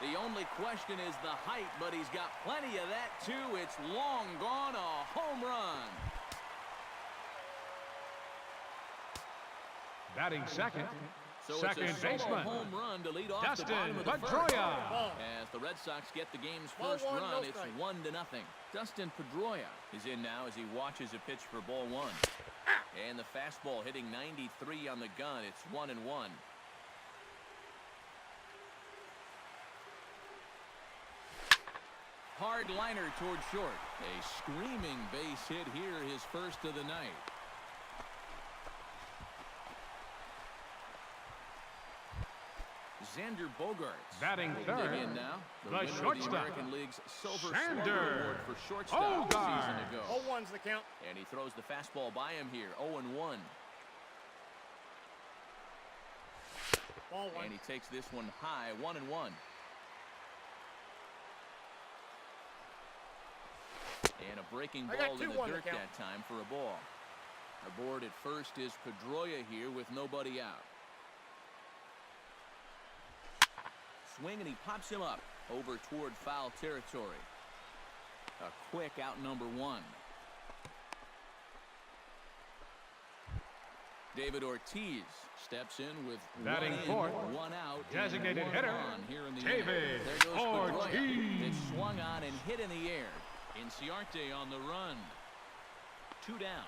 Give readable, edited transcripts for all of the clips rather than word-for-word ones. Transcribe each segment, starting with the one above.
The only question is the height, but he's got plenty of that, too. It's long gone, a home run. Batting second. So Second it's a baseman. home run to lead off Dustin the bottom of the first. Pedroia. As the Red Sox get the game's first run, it's 1-0. Dustin Pedroia is in now as he watches a pitch for ball one. And the fastball hitting 93 on the gun. It's 1-1. Hard liner toward short. A screaming base hit here, his first of the night. Xander Bogaerts Batting will third, dig in now. the winner of shortstop, the American League's Silver Xander Slugger Award for shortstop a season ago. 0-1's the count. And he throws the fastball by him here, 0-1. Ball one. And he takes this one high, 1-1. And a breaking ball in the dirt that time for a ball. Aboard at first is Pedroia here with nobody out. Swing, and he pops him up over toward foul territory. A quick out, number one. David Ortiz steps in with batting one in, fourth, one out. designated hitter, here in the David there goes Ortiz. Pedroia. It's swung on and hit in the air. Inciarte on the run. 2 down.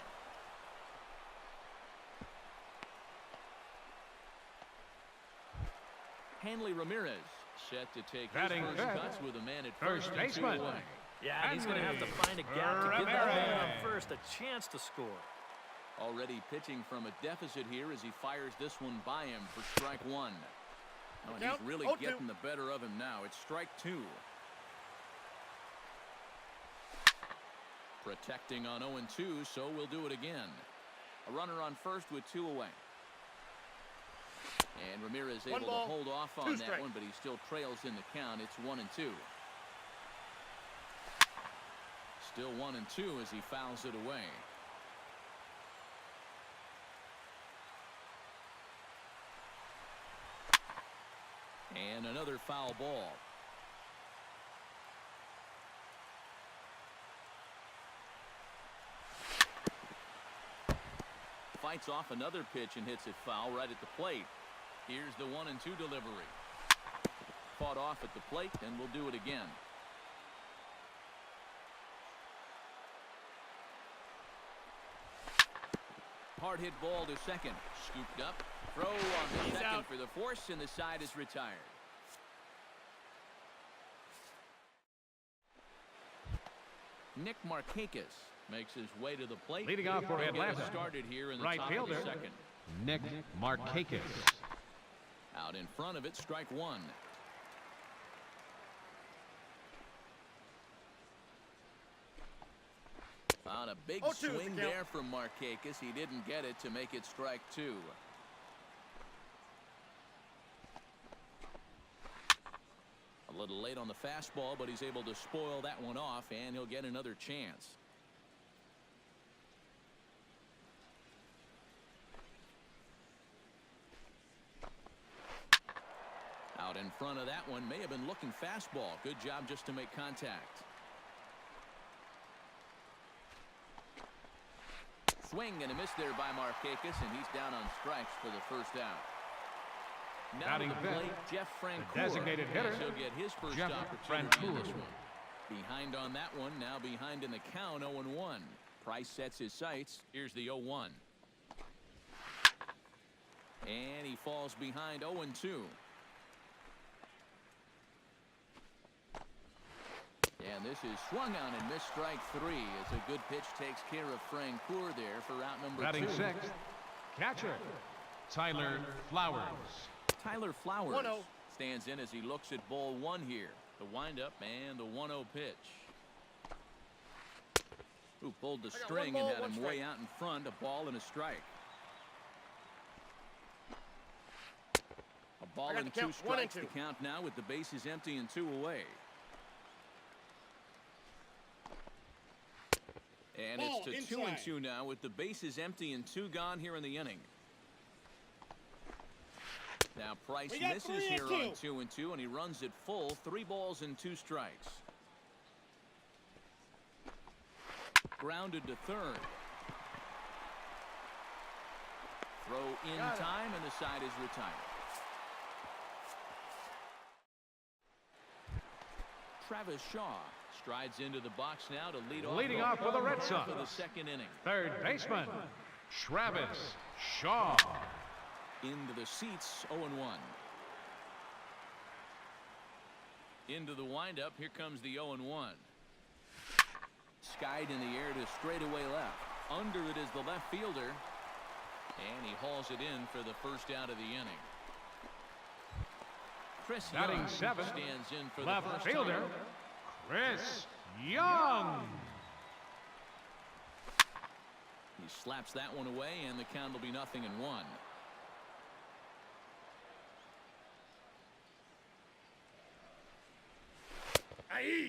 Hanley Ramirez set to take batting his first cuts with a man at first baseman. away. Yeah, he's going to have to find a gap to give that man on first a chance to score. Already pitching from a deficit here as he fires this one by him for strike one. Oh, and he's really getting the better of him now. It's strike two. Protecting on 0-2, so we'll do it again. A runner on first with 2 away. And Ramirez able to hold off on that one, but he still trails in the count. It's 1-2. Still 1-2 as he fouls it away. And another foul ball. Fights off another pitch and hits it foul right at the plate. Here's the 1-2 delivery. Fought off at the plate, and we'll do it again. Hard hit ball to second. Scooped up. Throw on the second for the force, and the side is retired. Nick Markakis makes his way to the plate. Leading off for Atlanta, started here in the right top fielder, of the second. Nick Markakis. Out in front of it, strike one. On a big swing there from Markakis. He didn't get it to make it strike two. A little late on the fastball, but he's able to spoil that one off, and he'll get another chance. Out in front of that one, may have been looking fastball. Good job just to make contact. Swing and a miss there by Markakis, and he's down on strikes for the first out. Now to the plate, Jeff Francoeur. Designated hitter, he'll get his first Jeff opportunity in this one. Behind on that one, now behind in the count, 0-1. Price sets his sights. Here's the 0-1. And he falls behind 0-2. And this is swung on and missed strike three as a good pitch takes care of Francoeur there for out number batting two. sixth, catcher Tyler Flowers. Tyler Flowers stands in as he looks at ball one here. The windup and the 1-0 pitch. Who pulled the string and had him way out in front. A ball and a strike. A ball and 2 strikes to count now with the bases empty and 2 away. And it's to 2-2 now with the bases empty and 2 gone here in the inning. Now Price We got misses 3 here and on 2-2, and he runs it full. 3 balls and 2 strikes. Grounded to third. Throw in time, and the side is retired. Travis Shaw strides into the box now to lead off for the Red Sox. For the second inning. Third baseman, Travis Shaw. Into the seats, 0-1. Into the windup, here comes the 0-1. Skied in the air to straightaway left. Under it is the left fielder. And he hauls it in for the first out of the inning. Chris Batting Young 7, stands in for left the first fielder, time. Chris Young. He slaps that one away, and the count will be 0-1.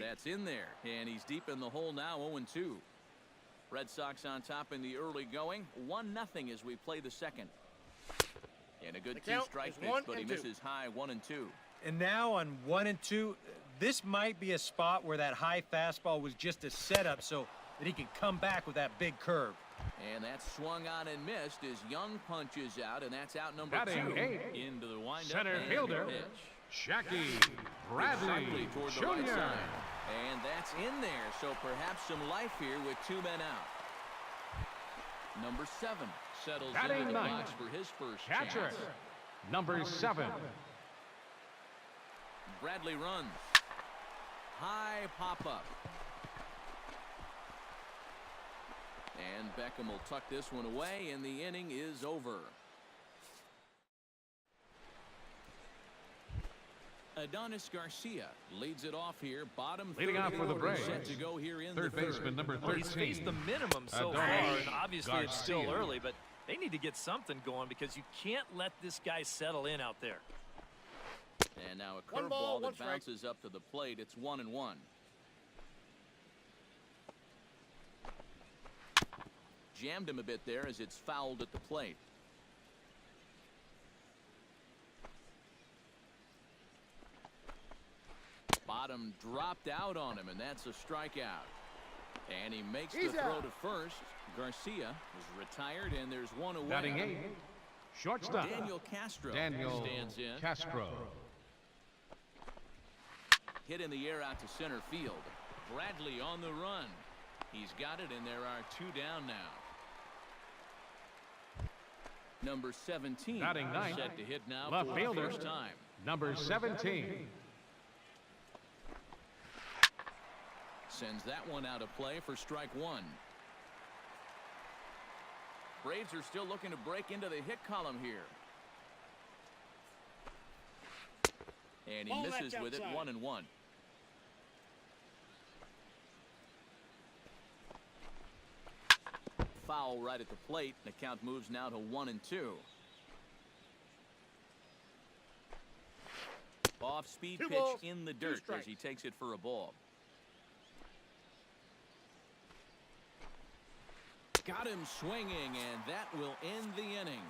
That's in there, and he's deep in the hole now, 0-2. Red Sox on top in the early going, 1-0 as we play the second. And a good 2-strike pitch, but he misses high, 1-2. And now on 1-2, this might be a spot where that high fastball was just a setup so that he can come back with that big curve. And that's swung on and missed as Young punches out, and that's out number Batting 2. 8, into the windup. center fielder, Jackie Bradley toward the right Jr. side. And that's in there, so perhaps some life here with 2 men out. Number 7 settles Batting into the 9, box for his first catcher, chance. number 7. Bradley runs. High pop-up. And Beckham will tuck this one away, and the inning is over. Adonis Garcia leads it off here. Bottom Leading off for the Braves. Set to go here in Third the third. baseman, number 13. Well, he's faced the minimum so far, Adonis and obviously it's still Garcia. early, but they need to get something going because you can't let this guy settle in out there. And now a 1 ball, curveball 1 that strike. bounces up to the plate. It's 1-1. Jammed him a bit there as it's fouled at the plate. Bottom dropped out on him, and that's a strikeout. And he makes the throw to first. Garcia is retired, and there's 1 away. Batting 8, shortstop, Daniel Castro stands in. Castro. Hit in the air out to center field. Bradley on the run. He's got it, and there are 2 down now. Number 17 Batting 9, set to hit now left for fielder, the first time. number 17. Sends that one out of play for strike 1. Braves are still looking to break into the hit column here. And he Ball misses left with it, outside. 1-1. Foul right at the plate. The count moves now to 1-2. Off-speed 2 pitch balls, in the 2 dirt as strikes. he takes it for a ball. Got him swinging, and that will end the inning.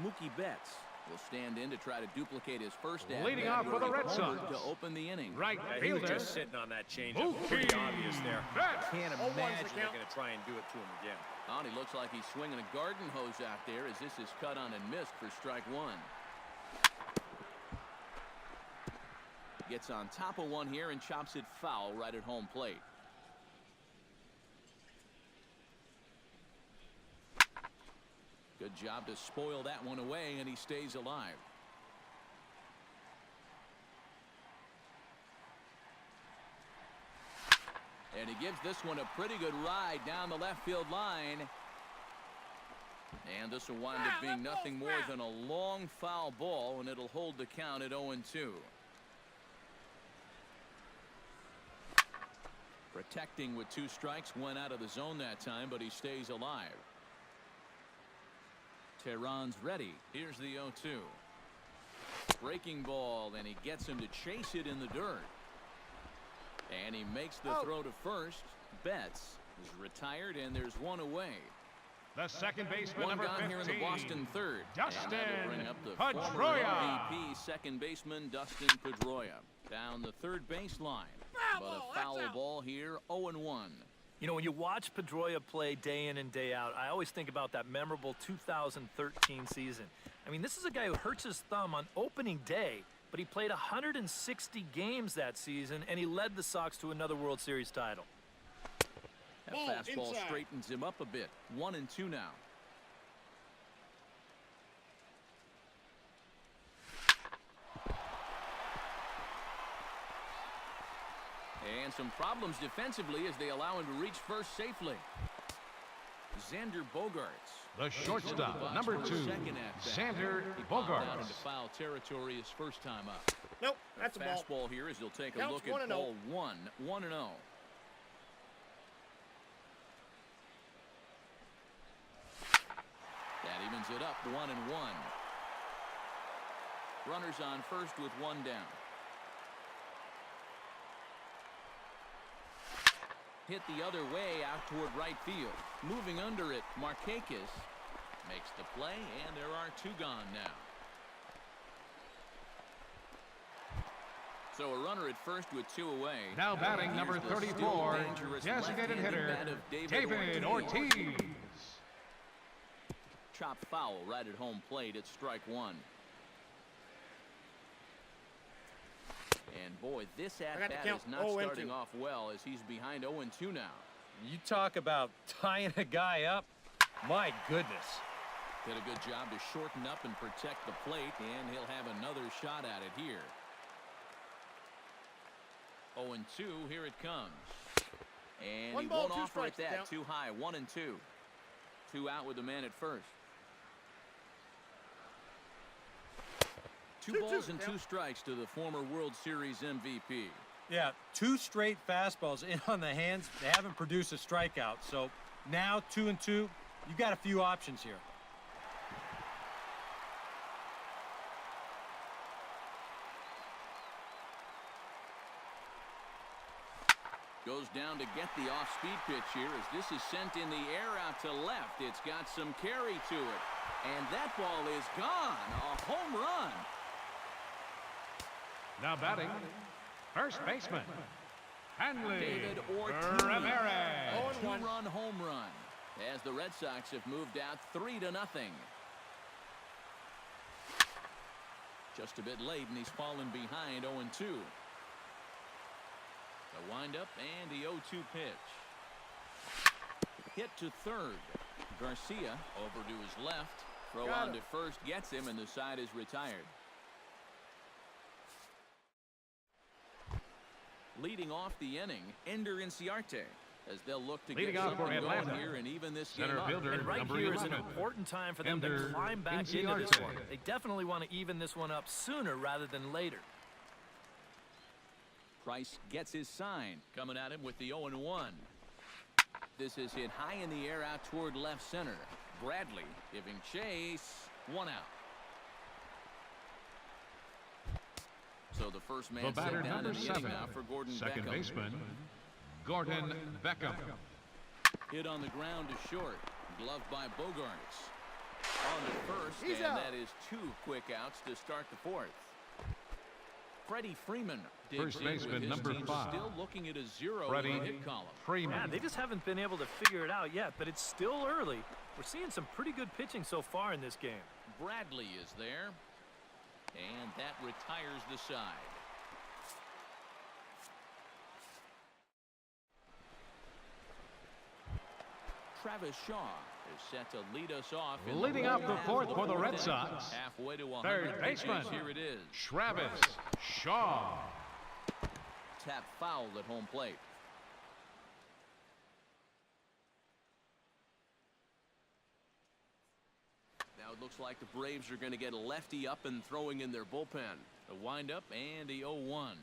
Mookie Betts will stand in to try to duplicate his first at Leading bat off for with the a Red homer Sox. to open the inning. Right He was fielder, just sitting on that changeup. Mookie Pretty obvious there. Betts. Can't 0-1's the imagine they're count. going to try and do it to him again. Oh, and he looks like he's swinging a garden hose out there as this is cut on and missed for strike 1. Gets on top of one here and chops it foul right at home plate. Good job to spoil that one away, and he stays alive. And he gives this one a pretty good ride down the left field line. And this will wind up being nothing more than a long foul ball, and it'll hold the count at 0-2. Protecting with 2 strikes, went out of the zone that time, but he stays alive. Tehran's ready. Here's the 0-2. Breaking ball, and he gets him to chase it in the dirt. And he makes the throw to first. Betts is retired, and there's 1 away. The second baseman, One number gone 15. here in the Boston third. Dustin And that'll bring up the former Pedroia. MVP second baseman Dustin Pedroia down the third baseline. But a foul ball here, 0-1. You know, when you watch Pedroia play day in and day out, I always think about that memorable 2013 season. I mean, this is a guy who hurts his thumb on opening day, but he played 160 games that season, and he led the Sox to another World Series title. That fastball straightens him up a bit. 1-2 now. And some problems defensively as they allow him to reach first safely. Xander Bogaerts. The shortstop, number 2, Xander He popped out into Bogaerts. foul territory his first time up. Nope, that's a ball. Fastball here as he'll take a Counts look at 1-0. ball 1. 1-0. That evens it up, 1-1. Runners on first with one down. Hit the other way out toward right field. Moving under it, Markakis makes the play, and there are two gone now. So a runner at first with two away. Now batting number Here's the 34, still dangerous designated left-handed hitter, bat of David Ortiz. Chop foul right at home plate at strike one. And boy, this at-bat is not starting off well as he's behind 0-2 now. You talk about tying a guy up. My goodness. Did a good job to shorten up and protect the plate, and he'll have another shot at it here. 0-2, here it comes. And he won't offer it that. Too high, 1-2. Two out with the man at first. Two balls and two strikes to the former World Series MVP. Yeah, two straight fastballs in on the hands. They haven't produced a strikeout. So now 2-2, you got a few options here. Goes down to get the off-speed pitch here as this is sent in the air out to left. It's got some carry to it. And that ball is gone. A home run. Now batting, first baseman, Hanley David Ortiz. Ramirez. A two-run home run as the Red Sox have moved out 3-0. Just a bit late, and he's fallen behind 0-2. The windup and the 0-2 pitch. Hit to third. Garcia over to his left. Throw on to first gets him, and the side is retired. Leading off the inning, Ender Inciarte, as they'll look to get something going here and even this game up. And right here is an important time for them to climb back into this one. They definitely want to even this one up sooner rather than later. Price gets his sign, coming at him with the 0-1. This is hit high in the air out toward left center. Bradley giving chase, one out. So the first man The batter, set down number in the inning 7, now for Gordon second Beckham. baseman, Gordon Beckham. Hit on the ground to short. Gloved by Bogaerts. On to first, and that is two quick outs to start the fourth. Freddie Freeman digs First in with baseman, his number team 5. still looking at a 0 Freddie in the hit column. Freeman. Yeah, they just haven't been able to figure it out yet, but it's still early. We're seeing some pretty good pitching so far in this game. Bradley is there, and that retires the side. Travis Shaw is set to lead us off. Leading off the fourth for the Red Sox. Halfway to 100 Third baseman, pitches. Here it is. Travis Shaw. Tap foul at home plate. Now it looks like the Braves are going to get a lefty up and throwing in their bullpen. The windup and the 0-1.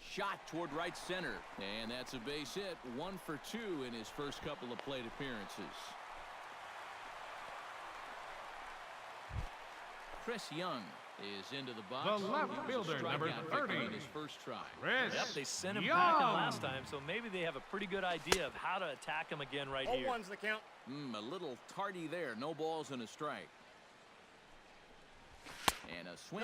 Shot toward right center, and that's a base hit. 1 for 2 in his first couple of plate appearances. Chris Young is into the box. The left He was a fielder, number strikeout victim 30. in his first try. Chris Yep, they sent him Young. packing last time, so maybe they have a pretty good idea of how to attack him again right here. 0-1's the count. A little tardy there. No balls and a strike. And a swing.